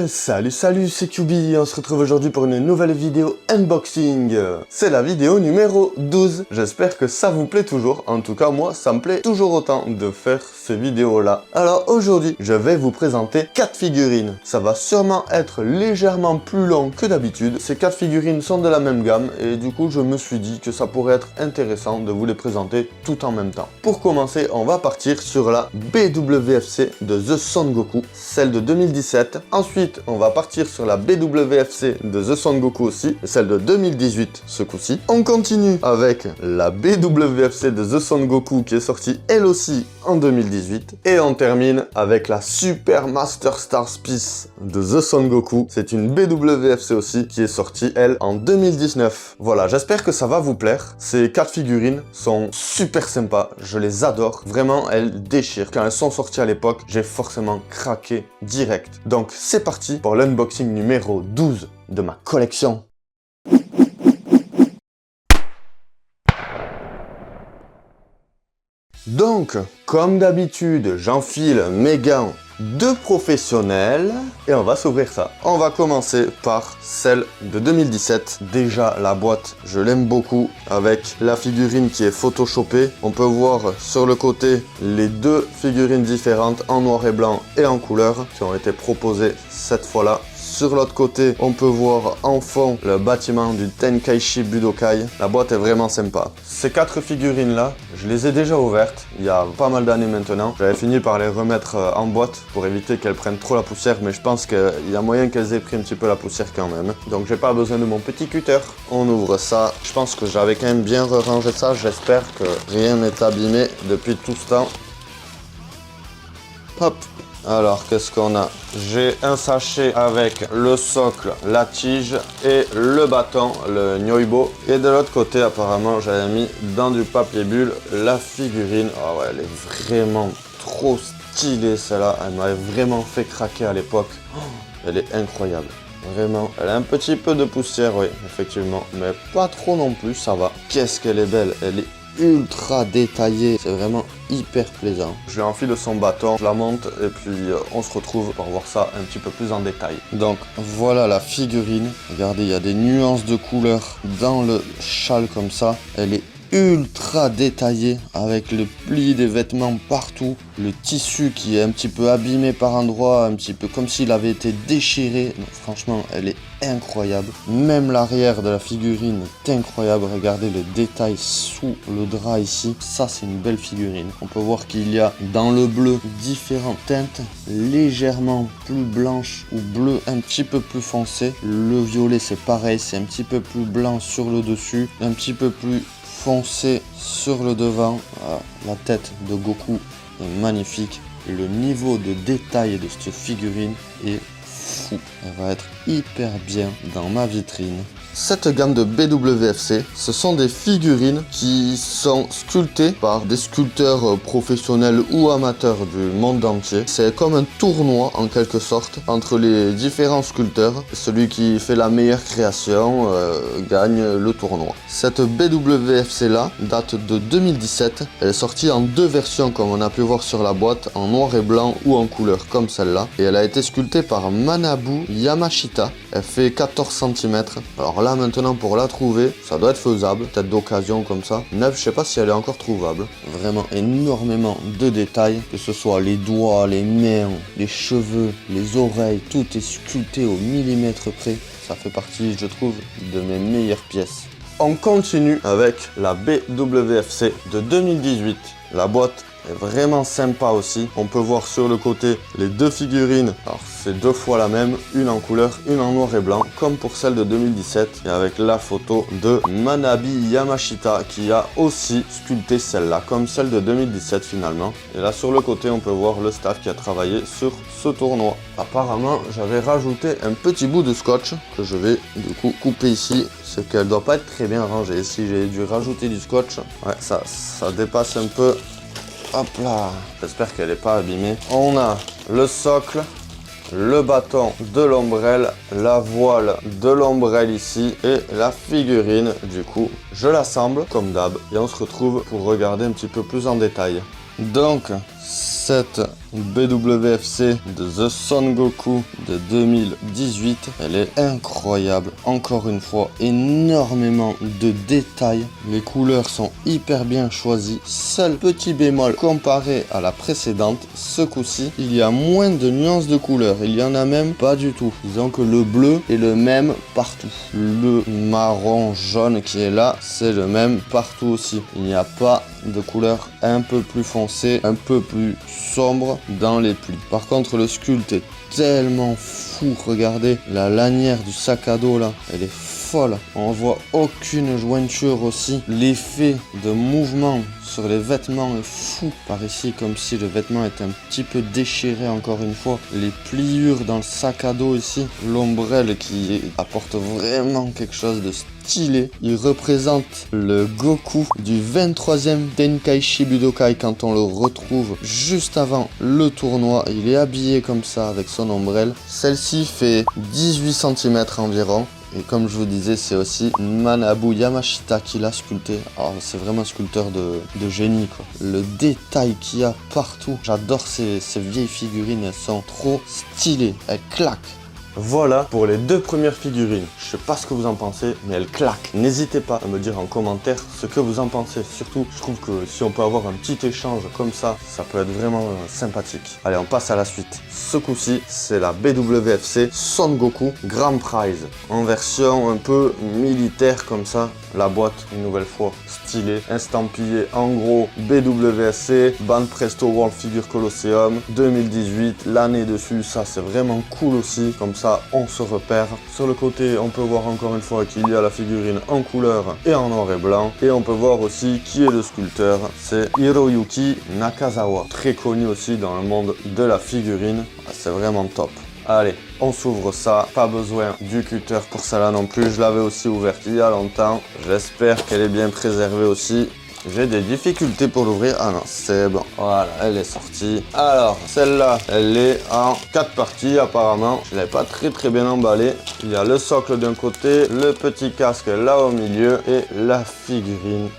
Salut, c'est QB, on se retrouve aujourd'hui pour une nouvelle vidéo unboxing. C'est la vidéo numéro 12. J'espère que ça vous plaît toujours. En tout cas, moi, ça me plaît toujours autant de faire ces vidéos-là. Alors aujourd'hui, je vais vous présenter 4 figurines. Ça va sûrement être légèrement plus long que d'habitude. Ces 4 figurines sont de la même gamme et du coup, je me suis dit que ça pourrait être intéressant de vous les présenter tout en même temps. Pour commencer, on va partir sur la BWFC de The Son Goku, celle de 2017. Ensuite, on va partir sur la BWFC de The Son Goku aussi, celle de 2018 ce coup-ci. On continue avec la BWFC de The Son Goku qui est sortie elle aussi en 2018. Et on termine avec la Super Master Stars Piece de The Son Goku. C'est une BWFC aussi qui est sortie elle en 2019. Voilà, j'espère que ça va vous plaire. Ces 4 figurines sont super sympas, je les adore. Vraiment, elles déchirent. Quand elles sont sorties à l'époque, j'ai forcément craqué direct. Donc c'est parti pour l'unboxing numéro 12 de ma collection. Donc, comme d'habitude, j'enfile mes gants de professionnel et on va s'ouvrir ça. On va commencer par celle de 2017. Déjà, la boîte, je l'aime beaucoup avec la figurine qui est photoshopée. On peut voir sur le côté les deux figurines différentes en noir et blanc et en couleur qui ont été proposées cette fois-là. Sur l'autre côté, on peut voir en fond le bâtiment du Tenkaichi Budokai. La boîte est vraiment sympa. Ces 4 figurines-là, je les ai déjà ouvertes il y a pas mal d'années maintenant. J'avais fini par les remettre en boîte pour éviter qu'elles prennent trop la poussière, mais je pense qu'il y a moyen qu'elles aient pris un petit peu la poussière quand même. Donc j'ai pas besoin de mon petit cutter. On ouvre ça. Je pense que j'avais quand même bien rangé ça. J'espère que rien n'est abîmé depuis tout ce temps. Hop. Alors, qu'est-ce qu'on a? J'ai un sachet avec le socle, la tige et le bâton, le Nyoibo. Et de l'autre côté, apparemment, j'avais mis dans du papier bulle la figurine. Oh ouais, elle est vraiment trop stylée, celle-là. Elle m'avait vraiment fait craquer à l'époque. Oh, elle est incroyable. Vraiment, elle a un petit peu de poussière, oui, effectivement. Mais pas trop non plus, ça va. Qu'est-ce qu'elle est belle. Elle est ultra détaillée, c'est vraiment hyper plaisant. Je lui enfile son bâton, je la monte et puis on se retrouve pour voir ça un petit peu plus en détail. Donc voilà la figurine, regardez, il y a des nuances de couleurs dans le châle comme ça. Elle est ultra détaillée avec le pli des vêtements partout, le tissu qui est un petit peu abîmé par endroits, un petit peu comme s'il avait été déchiré. Donc, franchement, elle est incroyable. Même l'arrière de la figurine est incroyable. Regardez le détail sous le drap ici. Ça, c'est une belle figurine. On peut voir qu'il y a dans le bleu différentes teintes légèrement plus blanches ou bleu un petit peu plus foncé. Le violet, c'est pareil, c'est un petit peu plus blanc sur le dessus, un petit peu plus foncé sur le devant. Voilà, la tête de Goku est magnifique. Le niveau de détail de cette figurine est fou. Elle va être hyper bien dans ma vitrine. Cette gamme de BWFC, ce sont des figurines qui sont sculptées par des sculpteurs professionnels ou amateurs du monde entier. C'est comme un tournoi en quelque sorte entre les différents sculpteurs. Celui qui fait la meilleure création gagne le tournoi. Cette BWFC là date de 2017. Elle est sortie en 2 versions comme on a pu voir sur la boîte, en noir et blanc ou en couleur comme celle-là. Et elle a été sculptée par Manabu Yamashita. Elle fait 14 cm. Alors là maintenant pour la trouver, ça doit être faisable, peut-être d'occasion comme ça. Neuve, je sais pas si elle est encore trouvable. Vraiment énormément de détails, que ce soit les doigts, les mains, les cheveux, les oreilles, tout est sculpté au millimètre près. Ça fait partie, je trouve, de mes meilleures pièces. On continue avec la BWFC de 2018. La boîte est vraiment sympa aussi. On peut voir sur le côté les 2 figurines. Alors c'est 2 fois la même, une en couleur, une en noir et blanc, comme pour celle de 2017. Et avec la photo de Manabu Yamashita qui a aussi sculpté celle-là, comme celle de 2017 finalement. Et là sur le côté, on peut voir le staff qui a travaillé sur ce tournoi. Apparemment, j'avais rajouté un petit bout de scotch que je vais du coup couper ici. C'est qu'elle doit pas être très bien rangée. Si j'ai dû rajouter du scotch, ouais, ça dépasse un peu. Hop là, j'espère qu'elle n'est pas abîmée. On a le socle, le bâton de l'ombrelle, la voile de l'ombrelle ici et la figurine. Du coup, je l'assemble comme d'hab et on se retrouve pour regarder un petit peu plus en détail. Donc, cette BWFC de The Son Goku de 2018. Elle est incroyable. Encore une fois, énormément de détails. Les couleurs sont hyper bien choisies. Seul petit bémol comparé à la précédente, ce coup-ci, il y a moins de nuances de couleurs. Il y en a même pas du tout. Disons que le bleu est le même partout. Le marron jaune qui est là, c'est le même partout aussi. Il n'y a pas de couleur un peu plus foncée, un peu plus sombre dans les plis. Par contre, le sculpte est tellement fou. Regardez la lanière du sac à dos là, elle est folle. On voit aucune jointure aussi. L'effet de mouvement sur les vêtements est fou. Par ici, comme si le vêtement était un petit peu déchiré encore une fois. Les pliures dans le sac à dos ici. L'ombrelle qui apporte vraiment quelque chose de stylé. Il représente le Goku du 23e Tenkaichi Budokai quand on le retrouve juste avant le tournoi. Il est habillé comme ça avec son ombrelle. Celle-ci fait 18 cm environ. Et comme je vous disais, c'est aussi Manabu Yamashita qui l'a sculpté. Alors c'est vraiment un sculpteur de génie quoi. Le détail qu'il y a partout. J'adore ces vieilles figurines, elles sont trop stylées. Elles claquent. Voilà pour les deux premières figurines. Je sais pas ce que vous en pensez, mais elles claquent. N'hésitez pas à me dire en commentaire ce que vous en pensez. Surtout, je trouve que si on peut avoir un petit échange comme ça, ça peut être vraiment sympathique. Allez, on passe à la suite. Ce coup-ci, c'est la BWFC Son Goku Grand Prize. En version un peu militaire comme ça. La boîte, une nouvelle fois, stylée. Estampillé en gros BWFC, Ban Presto World Figure Colosseum 2018. L'année dessus, ça c'est vraiment cool aussi. Comme ça, on se repère. Sur le côté, on peut voir encore une fois qu'il y a la figurine en couleur et en noir et blanc. Et on peut voir aussi qui est le sculpteur. C'est Hiroyuki Nakazawa. Très connu aussi dans le monde de la figurine. C'est vraiment top. Allez, on s'ouvre ça. Pas besoin du cutter pour ça là non plus. Je l'avais aussi ouverte il y a longtemps. J'espère qu'elle est bien préservée aussi. J'ai des difficultés pour l'ouvrir. Ah non, c'est bon. Voilà, elle est sortie. Alors, celle-là, elle est en 4 parties apparemment. Je ne l'ai pas très bien emballée. Il y a le socle d'un côté, le petit casque là au milieu et la figurine.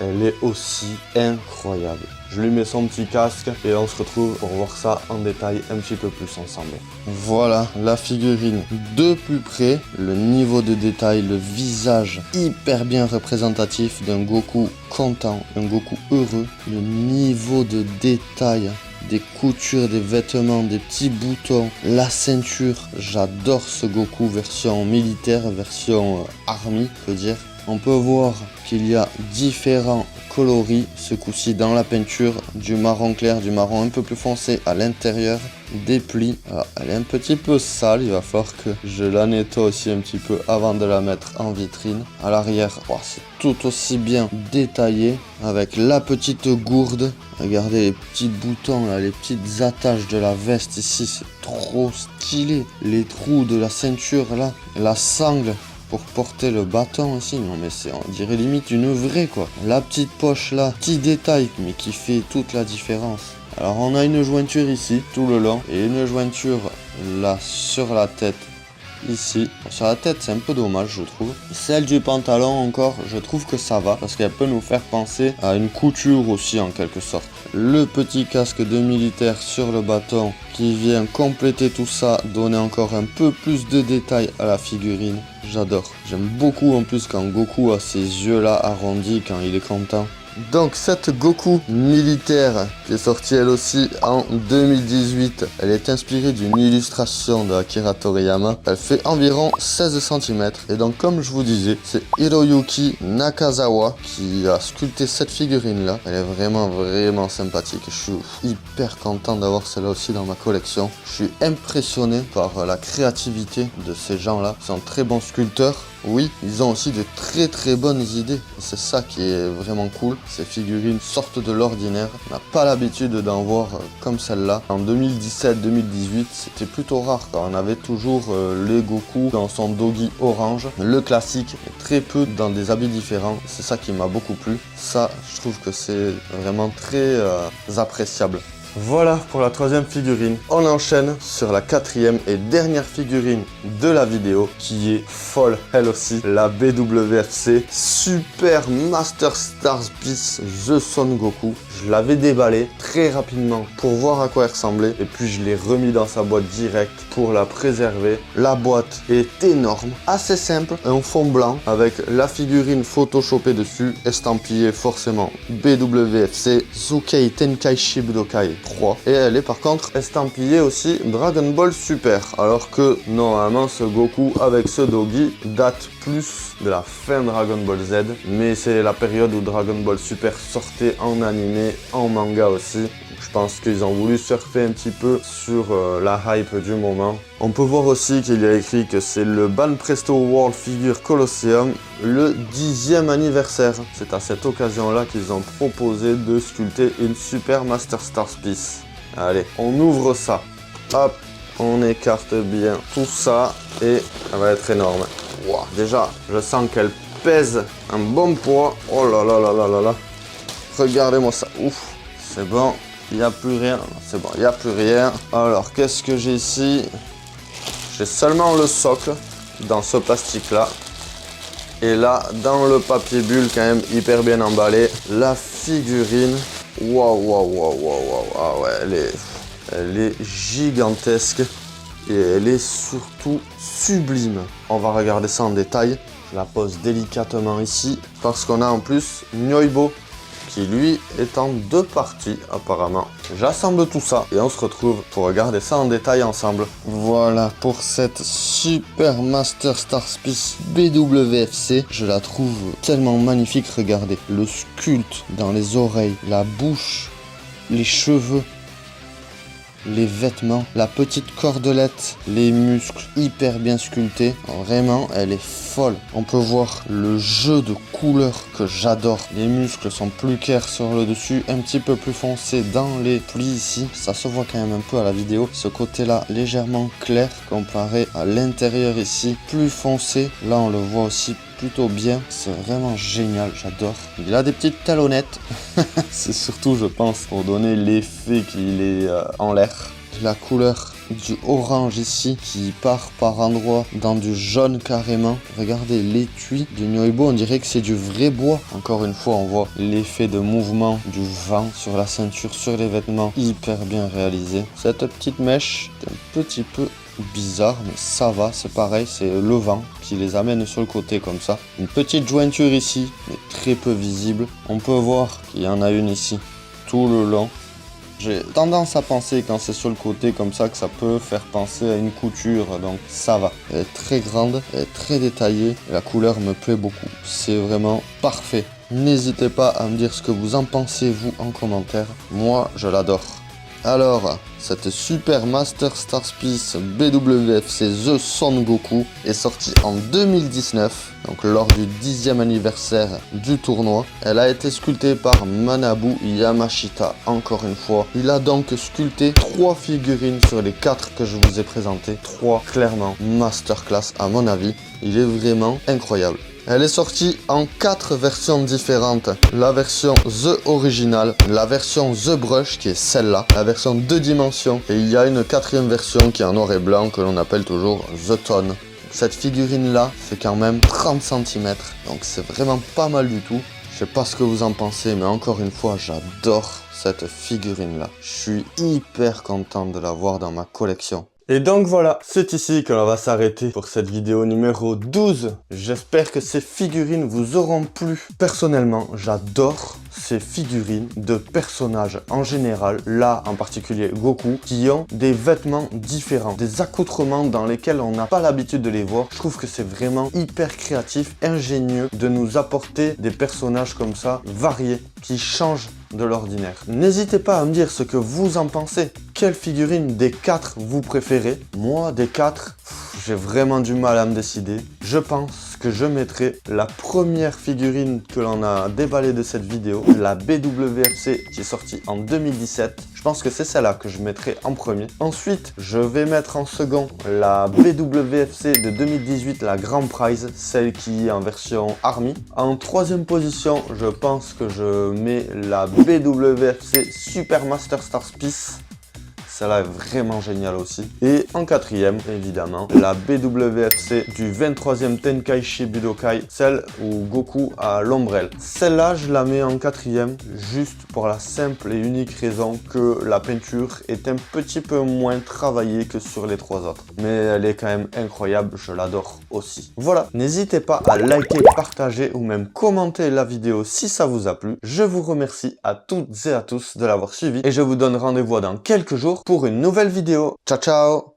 Elle est aussi incroyable. Je lui mets son petit casque et on se retrouve pour voir ça en détail un petit peu plus ensemble. Voilà la figurine de plus près. Le niveau de détail, le visage hyper bien représentatif d'un Goku content, un Goku heureux. Le niveau de détail des coutures, des vêtements, des petits boutons, la ceinture. J'adore ce Goku version militaire, version army, je peux dire. On peut voir qu'il y a différents coloris, ce coup-ci dans la peinture, du marron clair, du marron un peu plus foncé à l'intérieur, des plis. Alors, elle est un petit peu sale, il va falloir que je la nettoie aussi un petit peu avant de la mettre en vitrine. À l'arrière, c'est tout aussi bien détaillé avec la petite gourde. Regardez les petits boutons, là, les petites attaches de la veste ici, c'est trop stylé. Les trous de la ceinture là, la sangle pour porter le bâton aussi, non mais c'est, on dirait limite une vraie quoi. La petite poche là, petit détail mais qui fait toute la différence. Alors on a une jointure ici tout le long et une jointure là sur la tête ici. Sur la tête c'est un peu dommage je trouve. Celle du pantalon encore je trouve que ça va parce qu'elle peut nous faire penser à une couture aussi en quelque sorte. Le petit casque de militaire sur le bâton qui vient compléter tout ça, donner encore un peu plus de détails à la figurine. J'adore. J'aime beaucoup en plus quand Goku a ses yeux là arrondis quand il est content. Donc cette Goku militaire qui est sortie elle aussi en 2018, elle est inspirée d'une illustration de Akira Toriyama. Elle fait environ 16 cm et donc comme je vous disais, c'est Hiroyuki Nakazawa qui a sculpté cette figurine là. Elle est vraiment sympathique. Je suis hyper content d'avoir celle-là aussi dans ma collection. Je suis impressionné par la créativité de ces gens là. Ils sont très bons sculpteurs. Oui, ils ont aussi de très bonnes idées. C'est ça qui est vraiment cool. Ces figurines sortent de l'ordinaire. On n'a pas l'habitude d'en voir comme celle-là. En 2017-2018, c'était plutôt rare car on avait toujours les Goku dans son doggy orange. Le classique, mais très peu dans des habits différents. C'est ça qui m'a beaucoup plu. Ça, je trouve que c'est vraiment très appréciable. Voilà pour la troisième figurine. On enchaîne sur la quatrième et dernière figurine de la vidéo qui est folle elle aussi. La BWFC Super Master Stars Piece The Son Goku. Je l'avais déballé très rapidement pour voir à quoi elle ressemblait et puis je l'ai remis dans sa boîte directe pour la préserver. La boîte est énorme, assez simple, un fond blanc avec la figurine photoshopée dessus, estampillée forcément BWFC Zukei Tenkaichi Budokai 3 et elle est par contre estampillée aussi Dragon Ball Super, alors que normalement ce Goku avec ce Dogi date plus de la fin Dragon Ball Z, mais c'est la période où Dragon Ball Super sortait en animé, en manga aussi. Je pense qu'ils ont voulu surfer un petit peu sur la hype du moment. On peut voir aussi qu'il y a écrit que c'est le Banpresto World Figure Colosseum, le 10e anniversaire. C'est à cette occasion-là qu'ils ont proposé de sculpter une Super Master Stars Piece. Allez, on ouvre ça. Hop, on écarte bien tout ça et ça va être énorme. Wow, déjà, je sens qu'elle pèse un bon poids. Oh là là là là là là. Regardez-moi ça. Ouf, c'est bon. Il n'y a plus rien. C'est bon, il n'y a plus rien. Alors, qu'est-ce que j'ai ici? J'ai seulement le socle dans ce plastique-là. Et là, dans le papier bulle, quand même hyper bien emballé, la figurine. Waouh, waouh, waouh, waouh, waouh. Ah ouais, elle est gigantesque. Et elle est surtout sublime. On va regarder ça en détail. Je la pose délicatement ici. Parce qu'on a en plus Nyoibo, qui lui est en deux parties apparemment. J'assemble tout ça et on se retrouve pour regarder ça en détail ensemble. Voilà pour cette Super Master Stars Piece BWFC. Je la trouve tellement magnifique, regardez. Le sculpte dans les oreilles, la bouche, les cheveux, les vêtements, la petite cordelette, les muscles hyper bien sculptés. Vraiment, elle est folle. On peut voir le jeu de couleurs que j'adore. Les muscles sont plus clairs sur le dessus, un petit peu plus foncé dans les plis ici. Ça se voit quand même un peu à la vidéo. Ce côté-là légèrement clair comparé à l'intérieur ici, plus foncé. Là, on le voit aussi plutôt bien, c'est vraiment génial, j'adore. Il a des petites talonnettes, c'est surtout je pense pour donner l'effet qu'il est en l'air. La couleur du orange ici qui part par endroits dans du jaune carrément. Regardez l'étui du Nyoibo, on dirait que c'est du vrai bois. Encore une fois on voit l'effet de mouvement du vent sur la ceinture, sur les vêtements, hyper bien réalisé. Cette petite mèche est un petit peu bizarre mais ça va, c'est pareil, c'est le vent qui les amène sur le côté comme ça. Une petite jointure ici mais très peu visible. On peut voir qu'il y en a une ici tout le long. J'ai tendance à penser quand c'est sur le côté comme ça que ça peut faire penser à une couture, donc ça va. Elle est très grande, elle est très détaillée, et la couleur me plaît beaucoup. C'est vraiment parfait. N'hésitez pas à me dire ce que vous en pensez vous en commentaire. Moi, je l'adore. Alors, cette Super Master Stars Piece BWFC The Son Goku est sortie en 2019, donc lors du 10e anniversaire du tournoi. Elle a été sculptée par Manabu Yamashita, encore une fois. Il a donc sculpté 3 figurines sur les 4 que je vous ai présentées. 3 clairement masterclass à mon avis. Il est vraiment incroyable. Elle est sortie en 4 versions différentes. La version The Original, la version The Brush qui est celle-là, la version 2 dimensions et il y a une 4e version qui est en noir et blanc que l'on appelle toujours The Tone. Cette figurine-là fait quand même 30 cm, donc c'est vraiment pas mal du tout. Je sais pas ce que vous en pensez, mais encore une fois, j'adore cette figurine-là. Je suis hyper content de l'avoir dans ma collection. Et donc voilà, c'est ici que l'on va s'arrêter pour cette vidéo numéro 12. J'espère que ces figurines vous auront plu. Personnellement, j'adore ces figurines de personnages en général, là en particulier Goku, qui ont des vêtements différents, des accoutrements dans lesquels on n'a pas l'habitude de les voir. Je trouve que c'est vraiment hyper créatif, ingénieux de nous apporter des personnages comme ça, variés, qui changent de l'ordinaire. N'hésitez pas à me dire ce que vous en pensez. Quelle figurine des 4 vous préférez? Moi, des 4, j'ai vraiment du mal à me décider. Je pense que je mettrai la première figurine que l'on a déballée de cette vidéo, la BWFC qui est sortie en 2017. Je pense que c'est celle-là que je mettrai en premier. Ensuite, je vais mettre en second la BWFC de 2018, la Grand Prize, celle qui est en version Army. En troisième position, je pense que je mets la BWFC Super Master Stars Peace. Celle-là est vraiment géniale aussi. Et en quatrième, évidemment, la BWFC du 23e Tenkaichi Budokai, celle où Goku a l'ombrelle. Celle-là, je la mets en quatrième, juste pour la simple et unique raison que la peinture est un petit peu moins travaillée que sur les trois autres. Mais elle est quand même incroyable, je l'adore aussi. Voilà, n'hésitez pas à liker, partager ou même commenter la vidéo si ça vous a plu. Je vous remercie à toutes et à tous de l'avoir suivi et je vous donne rendez-vous dans quelques jours pour une nouvelle vidéo. Ciao ciao.